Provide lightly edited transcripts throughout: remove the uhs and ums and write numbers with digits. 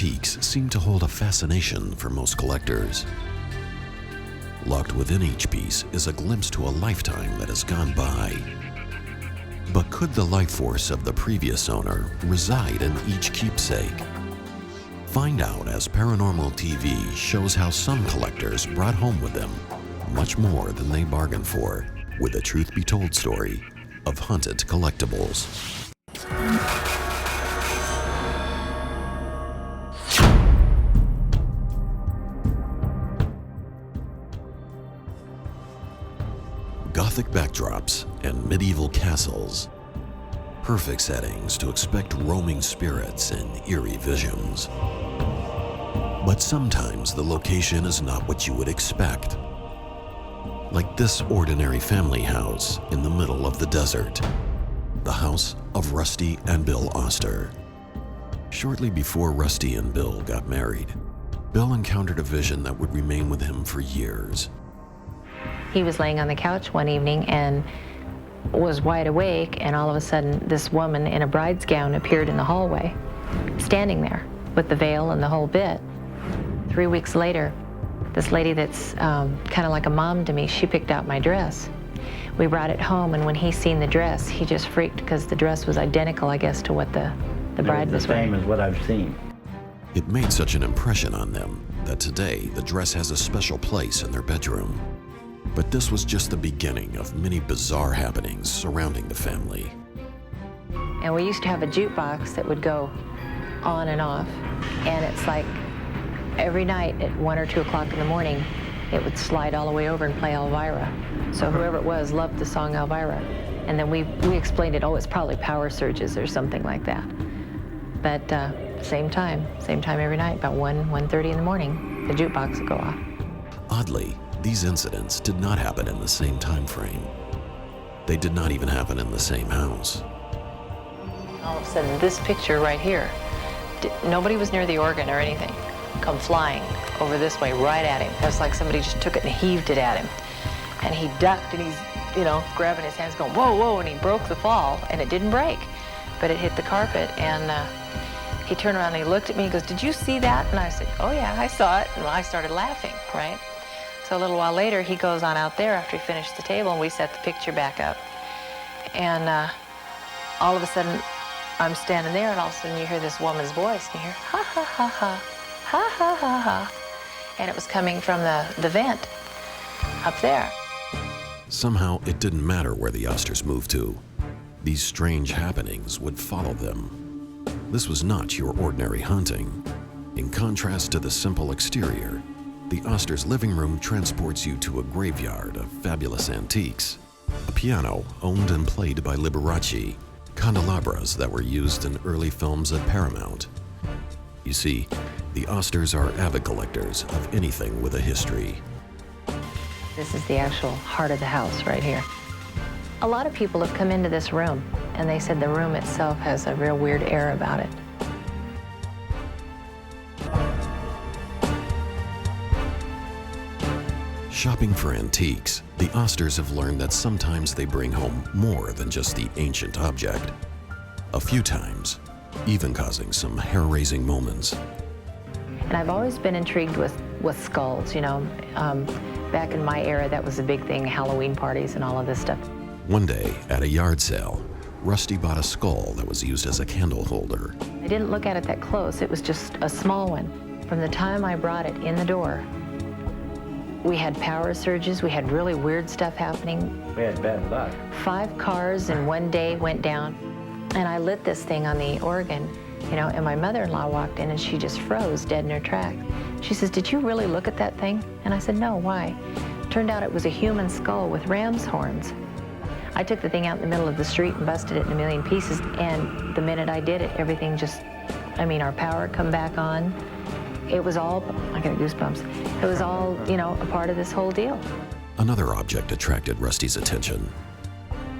antiques seem to hold a fascination for most collectors. Locked within each piece is a glimpse to a lifetime that has gone by. But could the life force of the previous owner reside in each keepsake? Find out as Paranormal TV shows how some collectors brought home with them much more than they bargained for, with the truth be told story of haunted collectibles. Gothic backdrops and medieval castles. Perfect settings to expect roaming spirits and eerie visions. But sometimes the location is not what you would expect. Like this ordinary family house in the middle of the desert. The house of Rusty and Bill Oster. Shortly before Rusty and Bill got married, Bill encountered a vision that would remain with him for years. He was laying on the couch one evening and was wide awake, and all of a sudden this woman in a bride's gown appeared in the hallway, standing there with the veil and the whole bit. 3 weeks later, this lady that's kind of like a mom to me, she picked out my dress. We brought it home, and when he seen the dress, he just freaked because the dress was identical, I guess, to what the bride was wearing. The same as what I've seen. It made such an impression on them that today the dress has a special place in their bedroom. But this was just the beginning of many bizarre happenings surrounding the family. And we used to have a jukebox that would go on and off, and it's like every night at 1 or 2 o'clock in the morning, it would slide all the way over and play Elvira. So whoever it was loved the song Elvira. And then we explained it, oh, it's probably Power Surges or something like that. But same time every night, about 1:30 in the morning, the jukebox would go off. Oddly, these incidents did not happen in the same time frame. They did not even happen in the same house. All of a sudden, this picture right here, nobody was near the organ or anything, come flying over this way right at him. It was like somebody just took it and heaved it at him. And he ducked, and he's, grabbing his hands going, whoa, whoa, and he broke the fall, and it didn't break, but it hit the carpet, and he turned around and he looked at me, he goes, did you see that? And I said, oh yeah, I saw it, and I started laughing, right? So a little while later, he goes on out there after he finished the table, and we set the picture back up. And all of a sudden, I'm standing there, and all of a sudden you hear this woman's voice, and you hear, ha, ha, ha, ha, ha, ha, ha, ha. And it was coming from the vent up there. Somehow, it didn't matter where the Osters moved to. These strange happenings would follow them. This was not your ordinary haunting. In contrast to the simple exterior, the Osters' living room transports you to a graveyard of fabulous antiques, a piano owned and played by Liberace, candelabras that were used in early films at Paramount. You see, the Osters are avid collectors of anything with a history. This is the actual heart of the house right here. A lot of people have come into this room, and they said the room itself has a real weird air about it. Shopping for antiques, the Osters have learned that sometimes they bring home more than just the ancient object. A few times, even causing some hair-raising moments. And I've always been intrigued with skulls, Back in my era, that was a big thing, Halloween parties and all of this stuff. One day, at a yard sale, Rusty bought a skull that was used as a candle holder. I didn't look at it that close. It was just a small one. From the time I brought it in the door, we had power surges. We had really weird stuff happening. We had bad luck. 5 cars in one day went down. And I lit this thing on the organ, and my mother-in-law walked in, and she just froze dead in her tracks. She says, did you really look at that thing? And I said, no, why? Turned out it was a human skull with ram's horns. I took the thing out in the middle of the street and busted it in a million pieces, and the minute I did it, everything just, our power come back on. It was all, I got goosebumps. It was all, a part of this whole deal. Another object attracted Rusty's attention.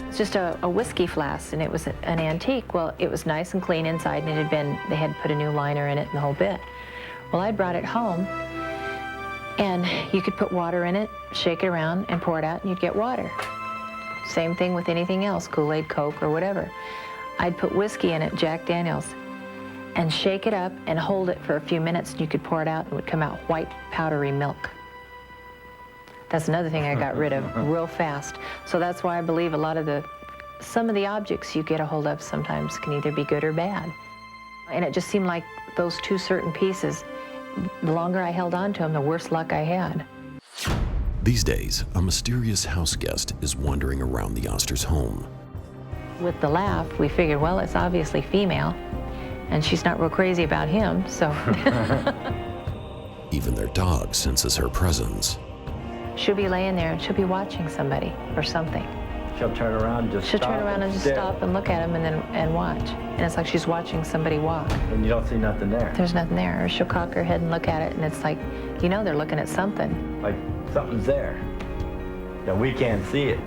It's just a whiskey flask, and it was an antique. Well, it was nice and clean inside, and they had put a new liner in it and the whole bit. Well, I brought it home, and you could put water in it, shake it around, and pour it out, and you'd get water. Same thing with anything else, Kool-Aid, Coke, or whatever. I'd put whiskey in it, Jack Daniels, and shake it up and hold it for a few minutes, and you could pour it out and it would come out white, powdery milk. That's another thing I got rid of real fast. So that's why I believe some of the objects you get a hold of sometimes can either be good or bad. And it just seemed like those two certain pieces, the longer I held on to them, the worse luck I had. These days, a mysterious house guest is wandering around the Osters' home. With the laugh, we figured, well, it's obviously female, and she's not real crazy about him, so. Even their dog senses her presence. She'll be laying there and she'll be watching somebody or something. She'll turn around and She'll turn around and just stop and look at him and watch. And it's like she's watching somebody walk. And you don't see nothing there. There's nothing there. Or she'll cock her head and look at it, and it's like, you know, they're looking at something. Like something's there. That we can't see it.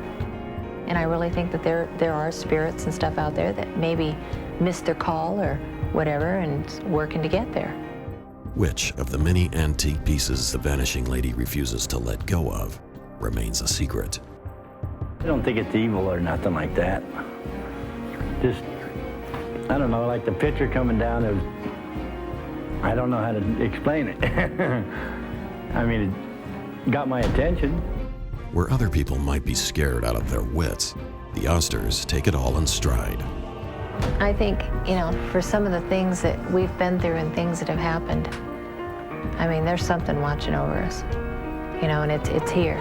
And I really think that there are spirits and stuff out there that maybe missed their call or whatever and working to get there. Which of the many antique pieces the Vanishing Lady refuses to let go of remains a secret. I don't think it's evil or nothing like that. Just, I don't know, like the picture coming down, I don't know how to explain it. I mean, it got my attention. Where other people might be scared out of their wits, the Osters take it all in stride. I think, you know, for some of the things that we've been through and things that have happened, I mean, there's something watching over us, you know, and it's here.